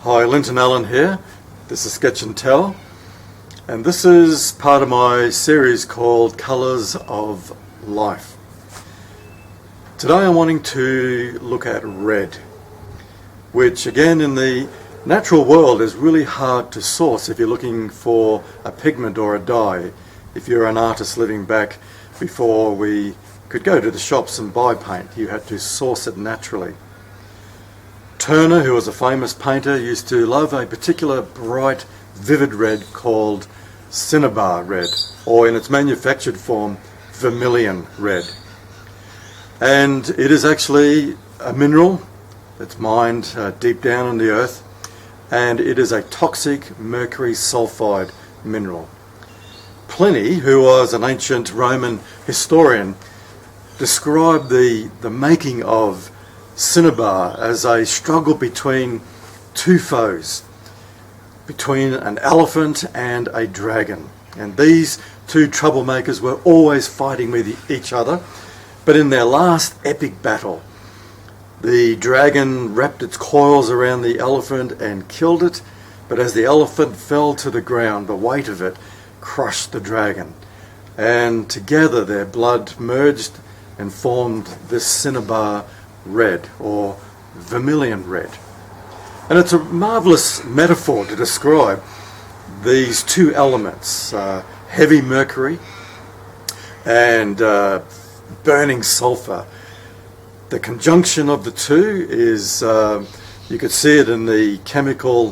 Hi, Lynton here. This is Sketch and Tell, and this is part of my series called Colours of Life. Today I'm wanting to look at red, which again in the natural world is really hard to source if you're looking for a pigment or a dye. If you're an artist living back before we could go to the shops and buy paint, you had to source it naturally. Turner, who was a famous painter, used to love a particular bright, vivid red called cinnabar red, or in its manufactured form, vermilion red. And it is actually a mineral that's mined deep down in the earth, and it is a toxic mercury sulfide mineral. Pliny, who was an ancient Roman historian, described the making of cinnabar as a struggle between two foes, between an elephant and a dragon. And these two troublemakers were always fighting with each other, but in their last epic battle, the dragon wrapped its coils around the elephant and killed it, but as the elephant fell to the ground, the weight of it crushed the dragon. And together their blood merged and formed this cinnabar red, or vermilion red. And it's a marvellous metaphor to describe these two elements, heavy mercury and burning sulphur. The conjunction of the two is, you could see it in the chemical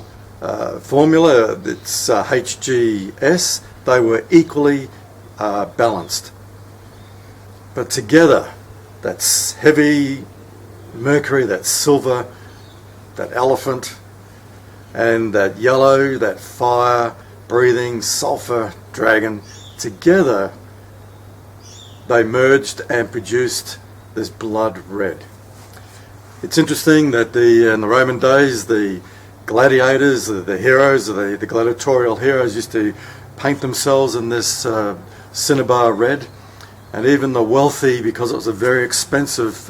formula, it's HGS. They were equally balanced. But together, that's heavy mercury, that silver, that elephant, and that yellow, that fire breathing sulfur dragon, together they merged and produced this blood red. It's interesting that in the Roman days, the gladiators, the heroes, the gladiatorial heroes used to paint themselves in this cinnabar red. And even the wealthy, because it was a very expensive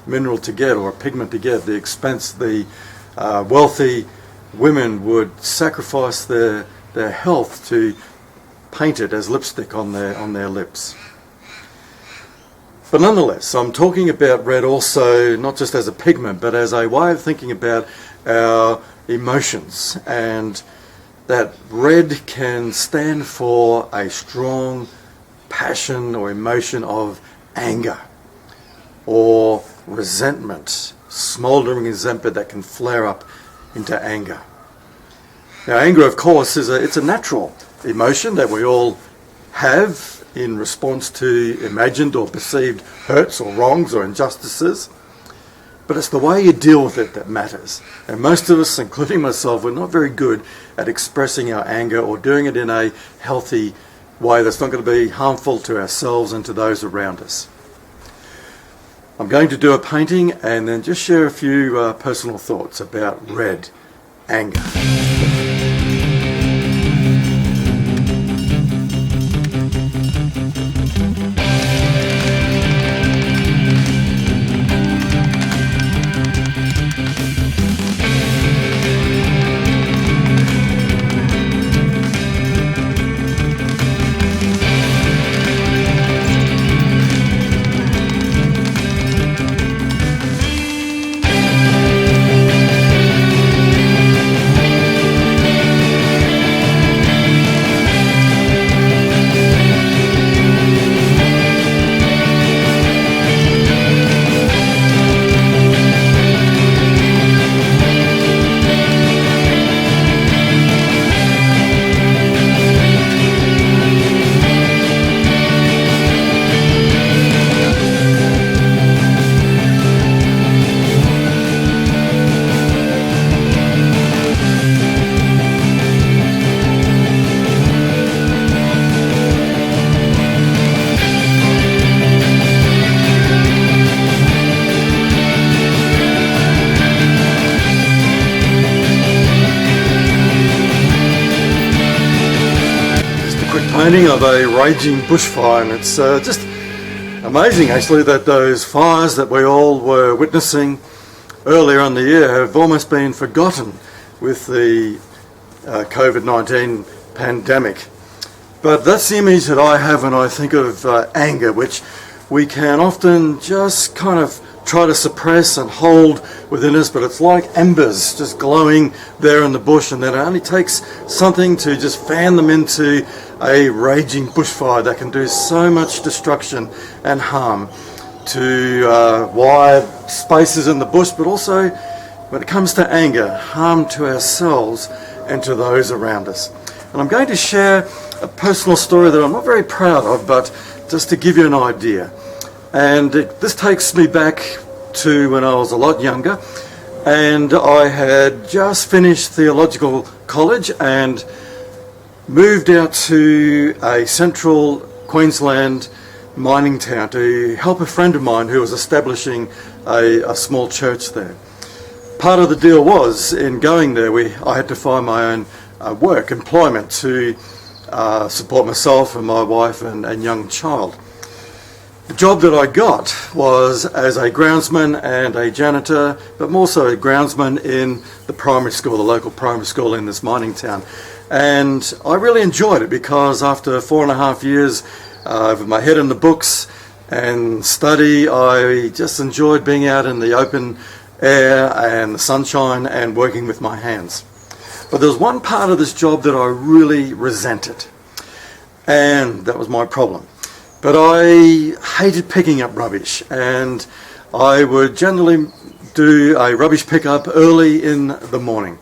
mineral to get, or a pigment to get, the wealthy women would sacrifice their health to paint it as lipstick on their lips. But nonetheless, I'm talking about red also not just as a pigment, but as a way of thinking about our emotions, and that red can stand for a strong passion or emotion of anger or resentment, smouldering resentment that can flare up into anger. Now, anger, of course, it's a natural emotion that we all have in response to imagined or perceived hurts or wrongs or injustices, but it's the way you deal with it that matters. And most of us, including myself, we're not very good at expressing our anger or doing it in a healthy way that's not going to be harmful to ourselves and to those around us. I'm going to do a painting and then just share a few personal thoughts about red anger. painting of a raging bushfire, and it's just amazing actually that those fires that we all were witnessing earlier in the year have almost been forgotten with the COVID-19 pandemic. But that's the image that I have when I think of anger, which we can often just kind of try to suppress and hold within us, but it's like embers just glowing there in the bush, and then it only takes something to just fan them into a raging bushfire that can do so much destruction and harm to wide spaces in the bush, but also when it comes to anger, harm to ourselves and to those around us. And I'm going to share a personal story that I'm not very proud of, but just to give you an idea. And this takes me back to when I was a lot younger, and I had just finished theological college and moved out to a central Queensland mining town to help a friend of mine who was establishing a small church there. Part of the deal was, in going there, I had to find my own employment to support myself and my wife and young child. The job that I got was as a groundsman and a janitor, but more so a groundsman in the primary school, the local primary school in this mining town. And I really enjoyed it because after 4.5 years with my head in the books and study, I just enjoyed being out in the open air and the sunshine and working with my hands. But there was one part of this job that I really resented, and that was my problem. But I hated picking up rubbish, and I would generally do a rubbish pickup early in the morning.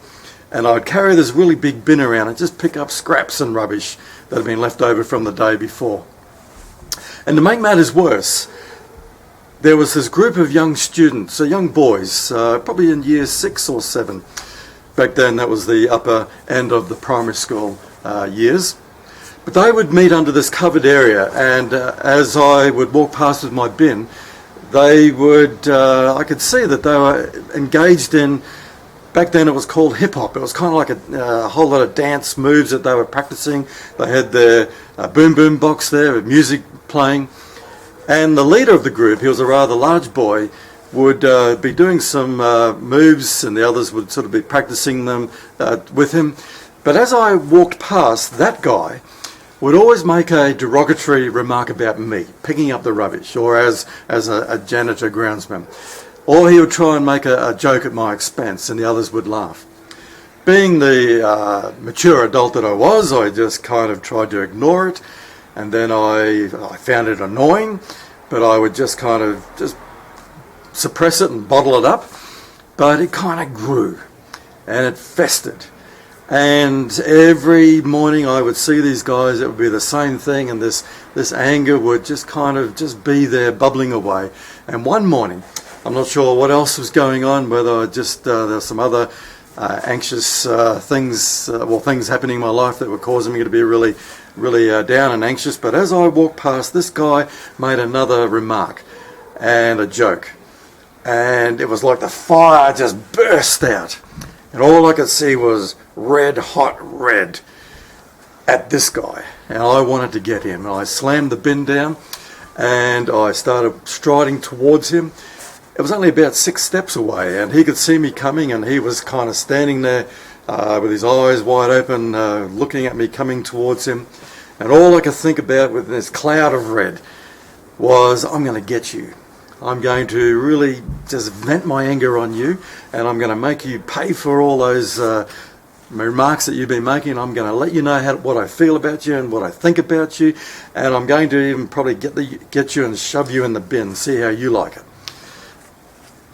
And I'd carry this really big bin around and just pick up scraps and rubbish that had been left over from the day before. And to make matters worse, there was this group of young students, young boys, probably in year 6 or 7. Back then that was the upper end of the primary school years. But they would meet under this covered area, and as I would walk past with my bin, they would, I could see that they were engaged in, back then it was called hip-hop. It was kind of like a whole lot of dance moves that they were practicing. They had their boom boom box there with music playing. And the leader of the group, he was a rather large boy, would be doing some moves, and the others would sort of be practicing them with him. But as I walked past, that guy would always make a derogatory remark about me, picking up the rubbish, or as a janitor groundsman. Or he would try and make a joke at my expense, and the others would laugh. Being the mature adult that I was, I just kind of tried to ignore it, and then I found it annoying, but I would just kind of just suppress it and bottle it up. But it kind of grew, and it festered. And every morning I would see these guys, it would be the same thing, and this anger would just kind of just be there bubbling away. And one morning, I'm not sure what else was going on, whether just there were some other anxious things happening in my life that were causing me to be really down and anxious. But as I walked past, this guy made another remark and a joke. And it was like the fire just burst out. And all I could see was red hot red at this guy, and I wanted to get him, and I slammed the bin down and I started striding towards him. It was only about 6 steps away, and he could see me coming, and he was kind of standing there with his eyes wide open, looking at me coming towards him. And all I could think about with this cloud of red was, I'm going to get you. I'm going to really just vent my anger on you, and I'm going to make you pay for all those remarks that you've been making. I'm going to let you know what I feel about you and what I think about you, and I'm going to even probably get you and shove you in the bin, see how you like it.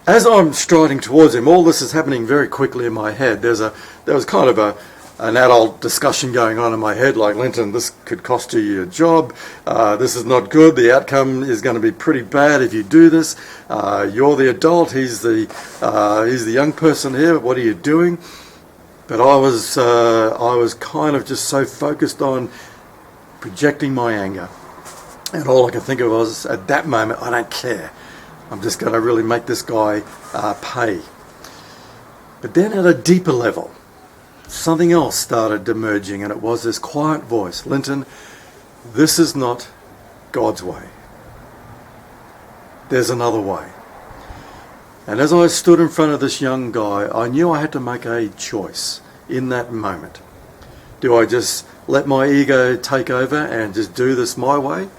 As I'm striding towards him, all this is happening very quickly in my head. There was kind of an adult discussion going on in my head, like, Lynton, this could cost you your job. This is not good. The outcome is going to be pretty bad if you do this. You're the adult. He's the young person here. What are you doing? But I was kind of just so focused on projecting my anger, and all I could think of was, at that moment, I don't care. I'm just going to really make this guy pay. But then at a deeper level, something else started emerging, and it was this quiet voice. Lynton, this is not God's way. There's another way. And as I stood in front of this young guy, I knew I had to make a choice in that moment. Do I just let my ego take over and just do this my way?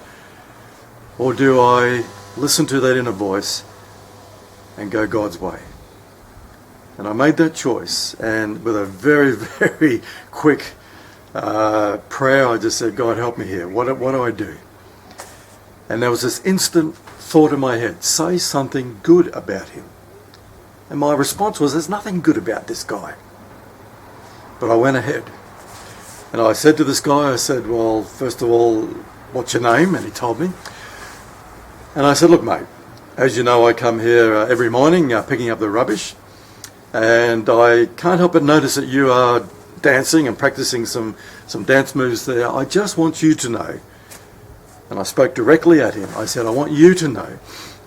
Or do I listen to that inner voice and go God's way? And I made that choice, and with a very, very quick prayer, I just said, God, help me here. What do I do? And there was this instant thought in my head, say something good about him. And my response was, there's nothing good about this guy. But I went ahead. And I said to this guy, I said, well, first of all, what's your name? And he told me. And I said, look, mate, as you know, I come here every morning picking up the rubbish. And I can't help but notice that you are dancing and practicing some dance moves there. I just want you to know, and I spoke directly at him, I said, I want you to know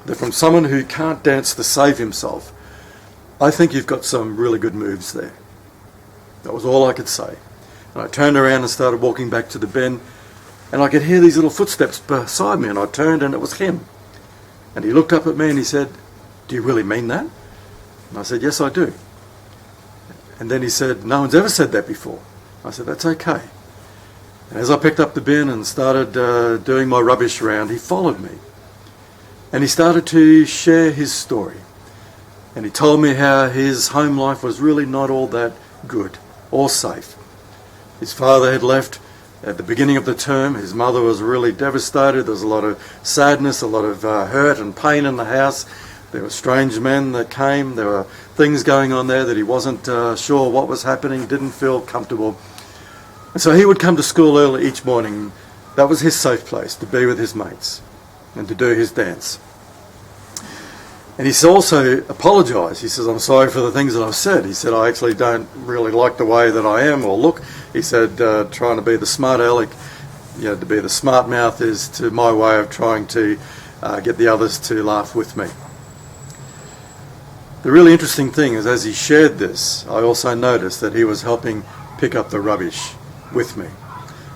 that from someone who can't dance to save himself, I think you've got some really good moves there. That was all I could say. And I turned around and started walking back to the bin, and I could hear these little footsteps beside me, and I turned and it was him. And he looked up at me and he said, do you really mean that? And I said, yes, I do. And then he said, no one's ever said that before. I said, that's okay. And as I picked up the bin and started doing my rubbish round, he followed me. And he started to share his story. And he told me how his home life was really not all that good or safe. His father had left at the beginning of the term. His mother was really devastated. There was a lot of sadness, a lot of hurt and pain in the house. There were strange men that came. There were things going on there that he wasn't sure what was happening, didn't feel comfortable. And so he would come to school early each morning. That was his safe place, to be with his mates and to do his dance. And he also apologised. He says, I'm sorry for the things that I've said. He said, I actually don't really like the way that I am or look. He said, trying to be the smart aleck, to be the smart mouth is to my way of trying to get the others to laugh with me. The really interesting thing is, as he shared this, I also noticed that he was helping pick up the rubbish with me.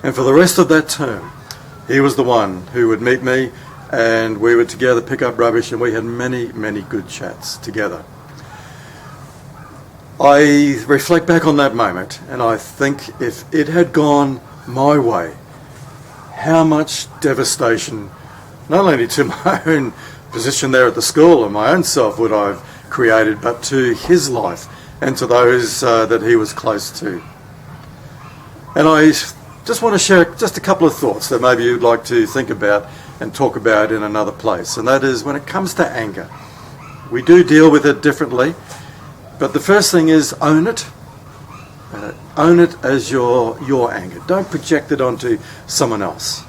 And for the rest of that term, he was the one who would meet me, and we would together pick up rubbish, and we had many, many good chats together. I reflect back on that moment, and I think if it had gone my way, how much devastation, not only to my own position there at the school and my own self would I have created, but to his life and to those that he was close to. And I just want to share just a couple of thoughts that maybe you'd like to think about and talk about in another place. And that is, when it comes to anger, we do deal with it differently. But the first thing is own it. Own it as your anger. Don't project it onto someone else.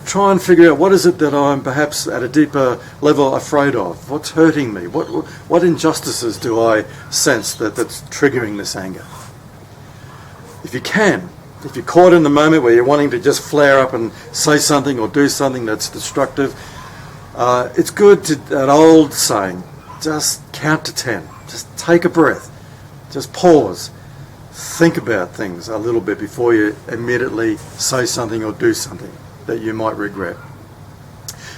Try and figure out, what is it that I'm perhaps at a deeper level afraid of? What's hurting me? What injustices do I sense that's triggering this anger? If you're caught in the moment where you're wanting to just flare up and say something or do something that's destructive, it's good to, that old saying, just count to 10. Just take a breath. Just pause. Think about things a little bit before you immediately say something or do something that you might regret.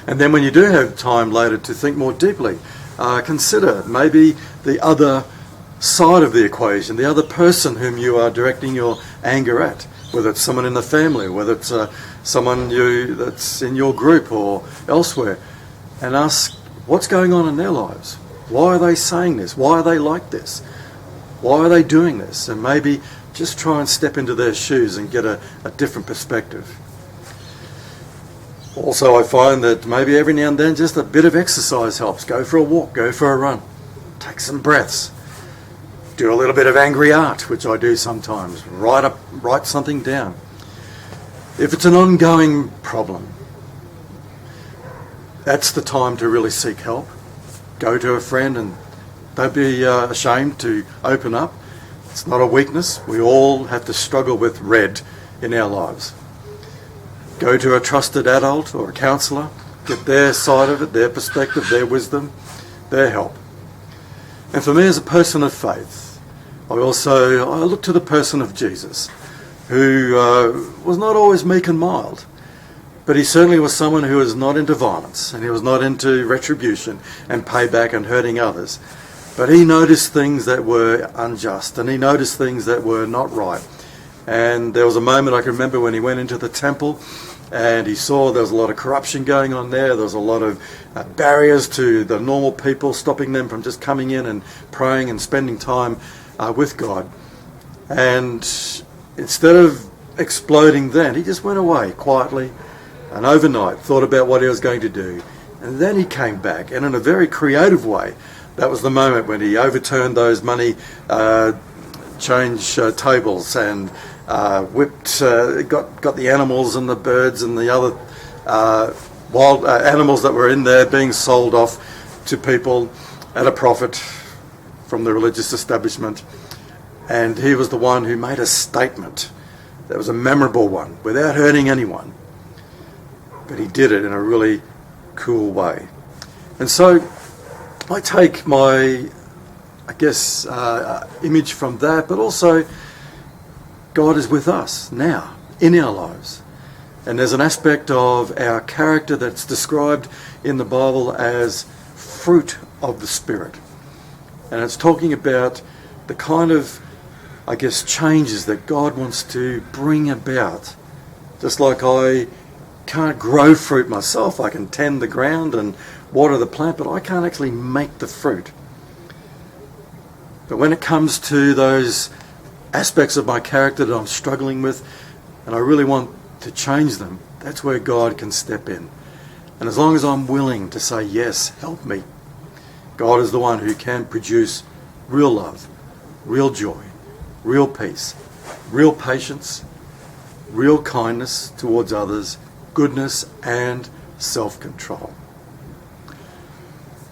And then when you do have time later to think more deeply, consider maybe the other side of the equation, the other person whom you are directing your anger at, whether it's someone in the family, whether it's someone that's in your group or elsewhere, and ask what's going on in their lives. Why are they saying this? Why are they like this? Why are they doing this? And maybe just try and step into their shoes and get a different perspective. Also, I find that maybe every now and then just a bit of exercise helps. Go for a walk, go for a run, take some breaths. Do a little bit of angry art, which I do sometimes. Write something down. If it's an ongoing problem, that's the time to really seek help. Go to a friend and don't be ashamed to open up. It's not a weakness. We all have to struggle with red in our lives. Go to a trusted adult or a counsellor. Get their side of it, their perspective, their wisdom, their help. And for me as a person of faith, I look to the person of Jesus, who was not always meek and mild, But he certainly was someone who was not into violence, and he was not into retribution and payback and hurting others. But he noticed things that were unjust, and he noticed things that were not right. And there was a moment I can remember when he went into the temple and he saw there was a lot of corruption going on there. There was a lot of barriers to the normal people, stopping them from just coming in and praying and spending time with God. And instead of exploding then, he just went away quietly and overnight thought about what he was going to do. And then he came back, and in a very creative way, that was the moment when he overturned those money change tables and got the animals and the birds and the other wild animals that were in there being sold off to people at a profit from the religious establishment. And he was the one who made a statement that was a memorable one without hurting anyone. But he did it in a really cool way. And so I take my, image from that, but also God is with us now in our lives. And there's an aspect of our character that's described in the Bible as fruit of the Spirit. And it's talking about the kind of, changes that God wants to bring about. Just like I can't grow fruit myself, I can tend the ground and water the plant, but I can't actually make the fruit. But when it comes to those aspects of my character that I'm struggling with, and I really want to change them, that's where God can step in. And as long as I'm willing to say, yes, help me, God is the one who can produce real love, real joy, real peace, real patience, real kindness towards others, goodness and self-control.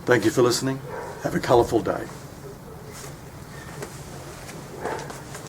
Thank you for listening. Have a colourful day.